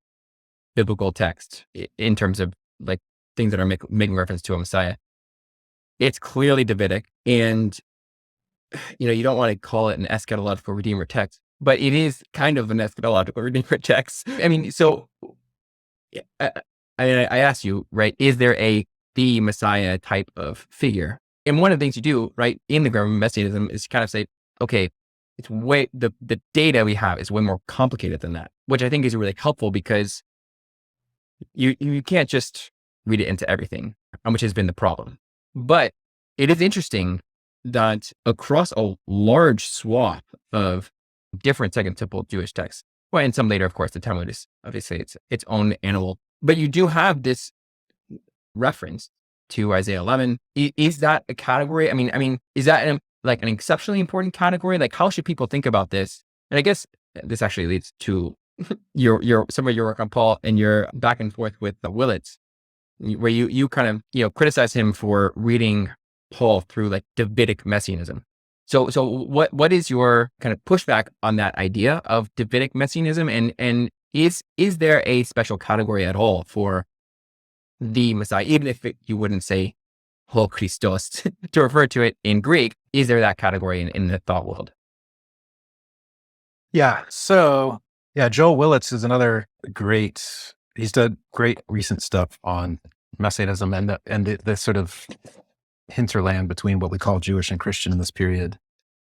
biblical text in terms of like things that are making reference to a Messiah. It's clearly Davidic, and you don't want to call it an eschatological redeemer text, but it is kind of an eschatological redeemer text. I mean, so I asked you, right, is there the Messiah type of figure? And one of the things you do, right, in the Grammar of Messianism is kind of say, okay, it's the data we have is way more complicated than that, which I think is really helpful because you can't just read it into everything, which has been the problem. But it is interesting that across a large swath of different Second Temple Jewish texts, well, and some later, of course, the Talmud is obviously its own animal, but you do have this reference to Isaiah 11. Is that a category? I mean, is that an exceptionally important category? Like, how should people think about this? And I guess this actually leads to some of your work on Paul and your back and forth with the Willits, where you kind of criticize him for reading Paul through like Davidic messianism. So what is your kind of pushback on that idea of Davidic messianism, and is there a special category at all for the Messiah, even if you wouldn't say Christos to refer to it in Greek? Is there that category in the thought world? Yeah. So Joel Willits is another he's done great recent stuff on Messianism and the sort of hinterland between what we call Jewish and Christian in this period.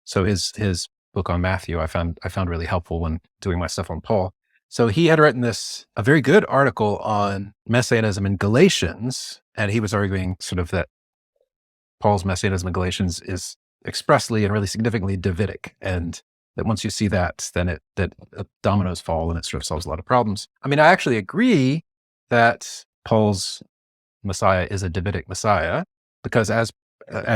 So his book on Matthew, I found really helpful when doing my stuff on Paul. So he had written a very good article on Messianism in Galatians, and he was arguing sort of that Paul's Messianism in Galatians is expressly and really significantly Davidic, and that once you see that, then that dominoes fall and it sort of solves a lot of problems. I mean, I actually agree that Paul's Messiah is a Davidic Messiah, because as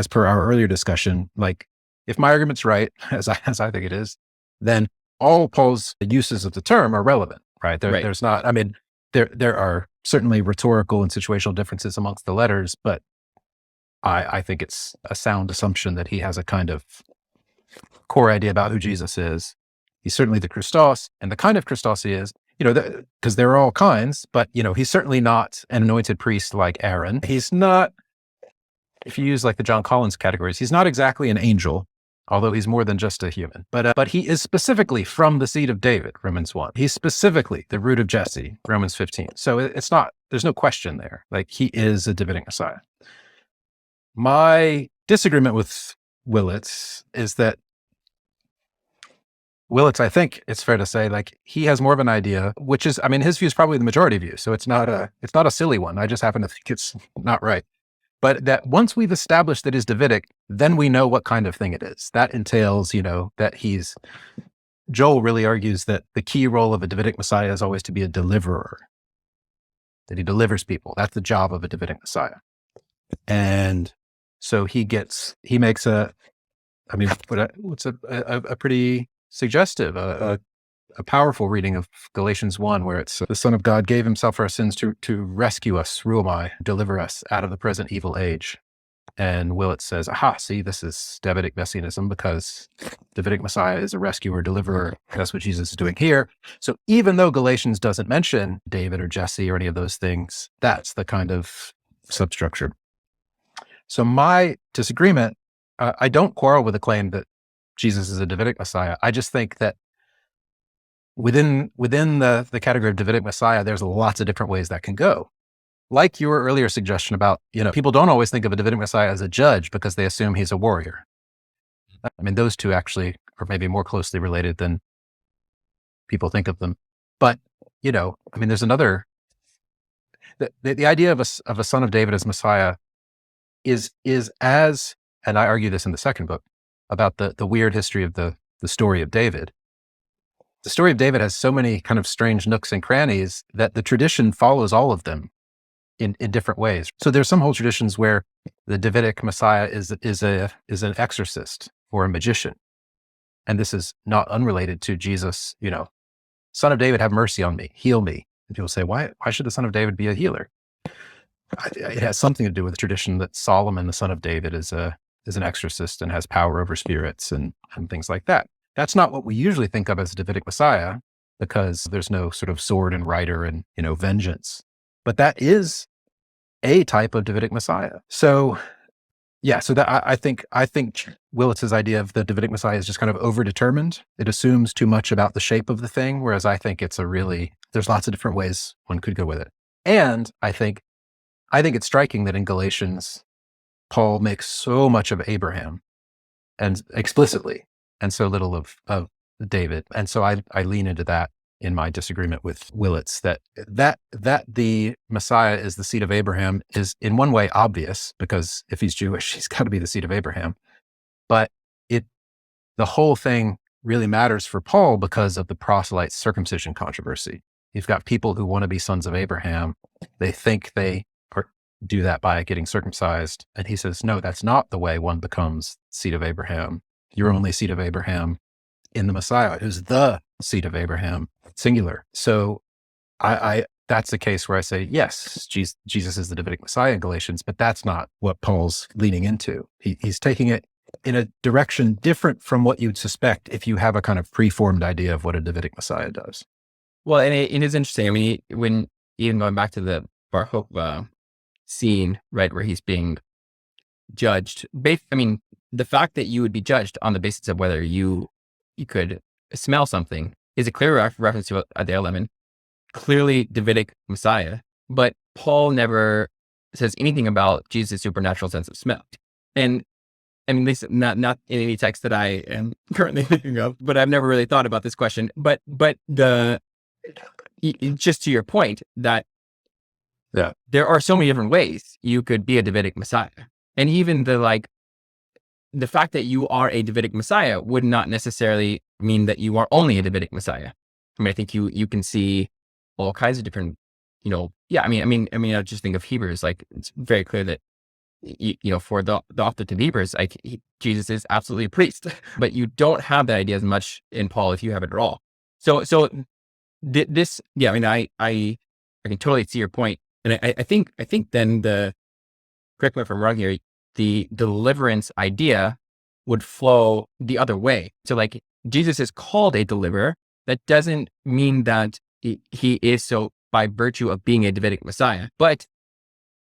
per our earlier discussion, like if my argument's right, as I think it is, then all Paul's uses of the term are relevant, right? There's not, I mean, there are certainly rhetorical and situational differences amongst the letters, but I think it's a sound assumption that he has a kind of core idea about who Jesus is. He's certainly the Christos, and the kind of Christos he is, because there are all kinds, but, he's certainly not an anointed priest like Aaron. He's not, if you use like the John Collins categories, he's not exactly an angel, although he's more than just a human. But he is specifically from the seed of David, Romans 1. He's specifically the root of Jesse, Romans 15. So it's not, there's no question there. Like, he is a Davidic Messiah. My disagreement with Willits is that Willits, I think it's fair to say, like, he has more of an idea, which is, I mean, his view is probably the majority view. So it's not a silly one. I just happen to think it's not right. But that once we've established that he's Davidic, then we know what kind of thing it is. That entails, that Joel really argues that the key role of a Davidic Messiah is always to be a deliverer, that he delivers people. That's the job of a Davidic Messiah. And so he makes what's a pretty suggestive, a powerful reading of Galatians 1, where it's the Son of God gave himself for our sins to rescue us, ruomai, deliver us out of the present evil age. And Willett says, aha, see, this is Davidic Messianism, because Davidic Messiah is a rescuer, deliverer. That's what Jesus is doing here. So even though Galatians doesn't mention David or Jesse or any of those things, that's the kind of substructure. So my disagreement, I don't quarrel with the claim that Jesus is a Davidic Messiah. I just think that within the category of Davidic Messiah, there's lots of different ways that can go. Like your earlier suggestion about, people don't always think of a Davidic Messiah as a judge because they assume he's a warrior. I mean, those two actually are maybe more closely related than people think of them. But, there's another, the idea of a son of David as Messiah is as, and I argue this in the second book, about the weird history of the story of David. The story of David has so many kind of strange nooks and crannies that the tradition follows all of them in different ways. So there's some whole traditions where the Davidic Messiah is an exorcist or a magician. And this is not unrelated to Jesus, Son of David, have mercy on me, heal me. And people say, why should the Son of David be a healer? It has something to do with the tradition that Solomon, the son of David, is an exorcist and has power over spirits and things like that. That's not what we usually think of as a Davidic Messiah, because there's no sort of sword and rider and, vengeance. But that is a type of Davidic Messiah. So yeah, so that I think Willis's idea of the Davidic Messiah is just kind of overdetermined. It assumes too much about the shape of the thing, whereas I think there's lots of different ways one could go with it. And I think it's striking that in Galatians, Paul makes so much of Abraham and explicitly, and so little of David. And so I lean into that in my disagreement with Willits, that the Messiah is the seed of Abraham is in one way obvious, because if he's Jewish, he's got to be the seed of Abraham. But the whole thing really matters for Paul because of the proselyte circumcision controversy. You've got people who want to be sons of Abraham. They think they do that by getting circumcised. And he says, no, that's not the way one becomes seed of Abraham. You're only seed of Abraham in the Messiah, who's the seed of Abraham, singular. So that's the case where I say, yes, Jesus is the Davidic Messiah in Galatians, but that's not what Paul's leaning into. He's taking it in a direction different from what you'd suspect if you have a kind of preformed idea of what a Davidic Messiah does. Well, and it is interesting. I mean, when even going back to the Bar Kokhba scene, right, where he's being judged, the fact that you would be judged on the basis of whether you could smell something is a clear reference to Isaiah 11, clearly Davidic Messiah, but Paul never says anything about Jesus' supernatural sense of smell. And at least not in any text that I am currently thinking of, but I've never really thought about this question. But just to your point that there are so many different ways you could be a Davidic Messiah. And even the fact that you are a Davidic Messiah would not necessarily mean that you are only a Davidic Messiah. I think you can see all kinds of different, I just think of Hebrews, it's very clear that, for the author to Hebrews, Jesus is absolutely a priest, but you don't have that idea as much in Paul if you have it at all. So this, I can totally see your point. And I think then correct me if I'm wrong here, the deliverance idea would flow the other way. So Jesus is called a deliverer. That doesn't mean that he is so by virtue of being a Davidic Messiah. But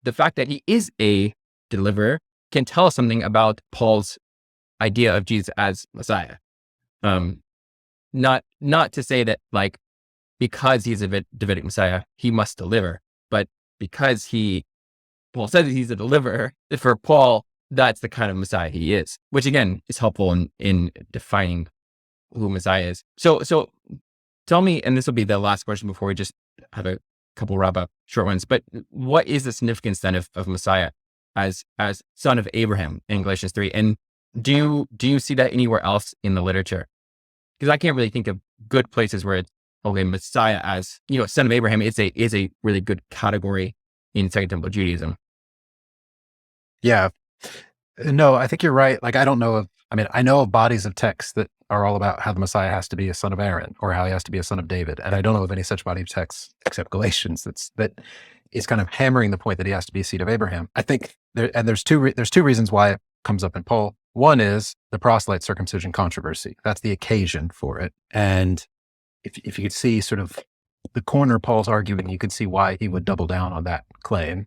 the fact that he is a deliverer can tell us something about Paul's idea of Jesus as Messiah. Not to say that because he's a Davidic Messiah, he must deliver, but because Paul says that he's a deliverer, for Paul, that's the kind of Messiah he is, which again is helpful in defining who Messiah is. So tell me, and this will be the last question before we just have a couple wrap up short ones, but what is the significance then of Messiah as son of Abraham in Galatians 3? And do you see that anywhere else in the literature? Because I can't really think of good places where it's, okay, Messiah as, son of Abraham is a really good category in Second Temple Judaism. Yeah. No, I think you're right. I don't know I know of bodies of text that are all about how the Messiah has to be a son of Aaron or how he has to be a son of David. And I don't know of any such body of texts except Galatians that is kind of hammering the point that he has to be a seed of Abraham. I think there's two reasons why it comes up in Paul. One is the proselyte circumcision controversy. That's the occasion for it. And if you could see sort of the corner Paul's arguing, you could see why he would double down on that claim.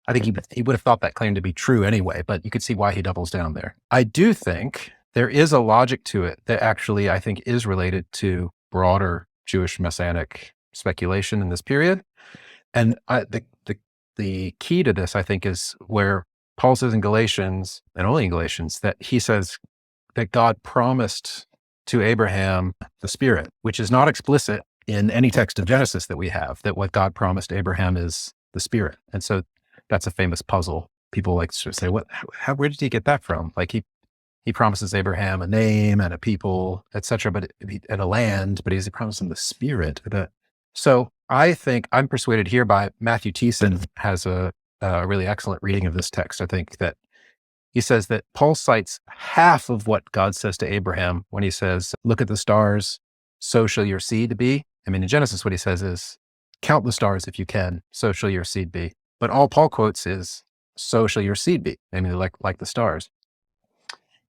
I think he would have thought that claim to be true anyway, but you could see why he doubles down there. I do think there is a logic to it that actually I think is related to broader Jewish messianic speculation in this period. And the key to this, I think, is where Paul says in Galatians, and only in Galatians, that he says that God promised to Abraham the Spirit, which is not explicit in any text of Genesis that we have, that what God promised Abraham is the Spirit. And so that's a famous puzzle. People like to say, where did he get that from? Like he promises Abraham a name and a people, etc., and a land, but he's promising the Spirit. So I think I'm persuaded here by Matthew Thiessen has a really excellent reading of this text. I think that he says that Paul cites half of what God says to Abraham when he says, look at the stars, so shall your seed be. I mean, in Genesis, what he says is, count the stars if you can, so shall your seed be. But all Paul quotes is, so shall your seed be. I mean, like the stars.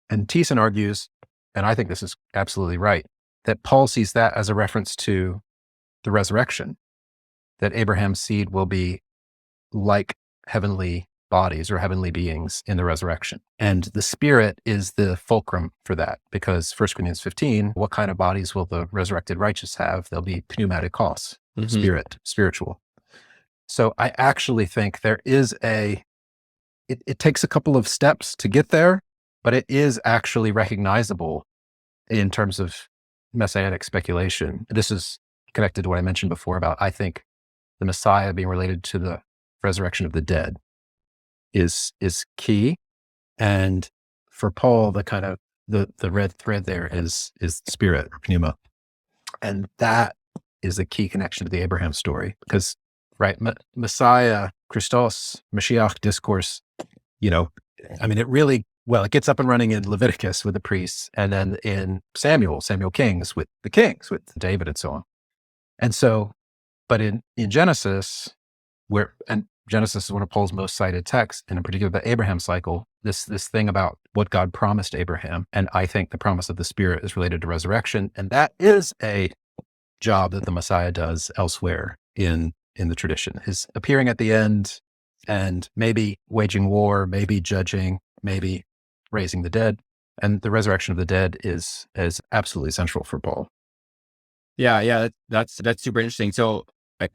And Thiessen argues, and I think this is absolutely right, that Paul sees that as a reference to the resurrection, that Abraham's seed will be like heavenly bodies or heavenly beings in the resurrection. And the Spirit is the fulcrum for that, because 1 Corinthians 15, what kind of bodies will the resurrected righteous have? They'll be pneumatikos, spiritual. So I actually think there is it takes a couple of steps to get there, but it is actually recognizable in terms of messianic speculation. This is connected to what I mentioned before about, I think, the Messiah being related to the resurrection of the dead is key. And for Paul, the kind of the red thread there is Spirit, or pneuma. And that is a key connection to the Abraham story, because right, Messiah, Christos, Mashiach discourse, I mean, it gets up and running in Leviticus with the priests, and then in Samuel Kings with the kings, with David and so on. And so, but in Genesis, and Genesis is one of Paul's most cited texts, and in particular the Abraham cycle, this thing about what God promised Abraham. And I think the promise of the Spirit is related to resurrection. And that is a job that the Messiah does elsewhere in the tradition, is appearing at the end and maybe waging war, maybe judging, maybe raising the dead. And the resurrection of the dead is absolutely central for Paul. Yeah, that's super interesting. So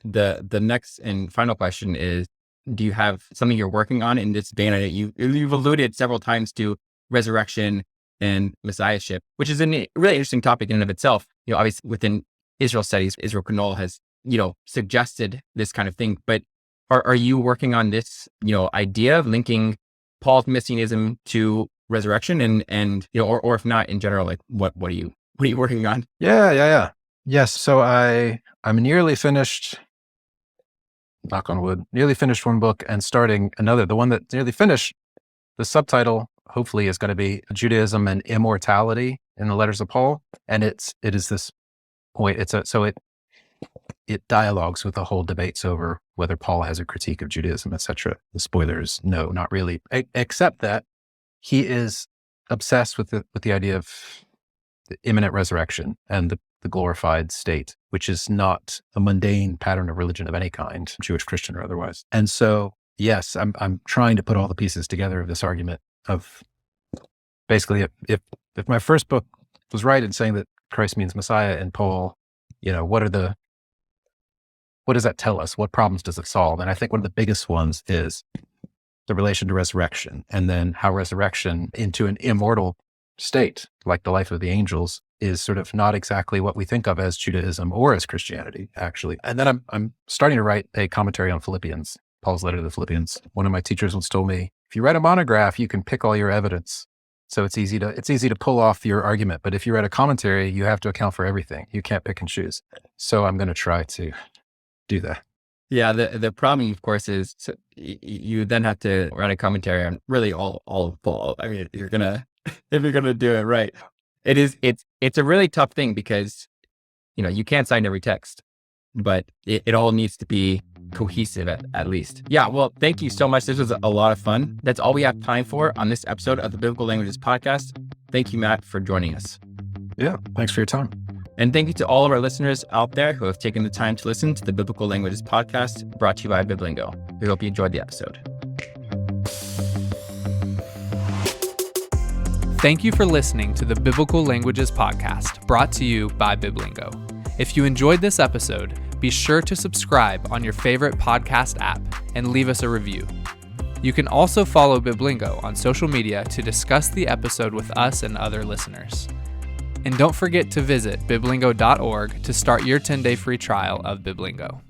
the next and final question is, do you have something you're working on in this vein? You've alluded several times to resurrection and messiahship, which is a really interesting topic in and of itself. Obviously within Israel studies, Israel Knoll has, suggested this kind of thing, but are you working on this, idea of linking Paul's messianism to resurrection and or if not in general, like what are you working on? Yeah. Yes. So I'm nearly finished, knock on wood, nearly finished one book and starting another. The one that's nearly finished, the subtitle hopefully is going to be Judaism and Immortality in the Letters of Paul. And it is this point. It dialogues with the whole debates over whether Paul has a critique of Judaism, etc. The spoilers, no, not really, except that he is obsessed with the idea of the imminent resurrection and the glorified state, which is not a mundane pattern of religion of any kind, Jewish, Christian, or otherwise. And so, yes, I'm trying to put all the pieces together of this argument of basically if my first book was right in saying that Christ means Messiah and Paul, what does that tell us? What problems does it solve? And I think one of the biggest ones is the relation to resurrection, and then how resurrection into an immortal state, like the life of the angels, is sort of not exactly what we think of as Judaism or as Christianity, actually. And then I'm starting to write a commentary on Philippians, Paul's letter to the Philippians. One of my teachers once told me, if you write a monograph, you can pick all your evidence. So it's easy to pull off your argument. But if you write a commentary, you have to account for everything. You can't pick and choose. So I'm going to try to do that. Yeah, the problem, of course, is you then have to write a commentary on really all of Paul. I mean, if you're gonna do it right. It's a really tough thing because, you can't cite every text, but it all needs to be cohesive at least. Yeah, well, thank you so much. This was a lot of fun. That's all we have time for on this episode of the Biblical Languages podcast. Thank you, Matt, for joining us. Yeah, thanks for your time. And thank you to all of our listeners out there who have taken the time to listen to the Biblical Languages podcast brought to you by Biblingo. We hope you enjoyed the episode. Thank you for listening to the Biblical Languages podcast brought to you by Biblingo. If you enjoyed this episode, be sure to subscribe on your favorite podcast app and leave us a review. You can also follow Biblingo on social media to discuss the episode with us and other listeners. And don't forget to visit biblingo.org to start your 10-day free trial of Biblingo.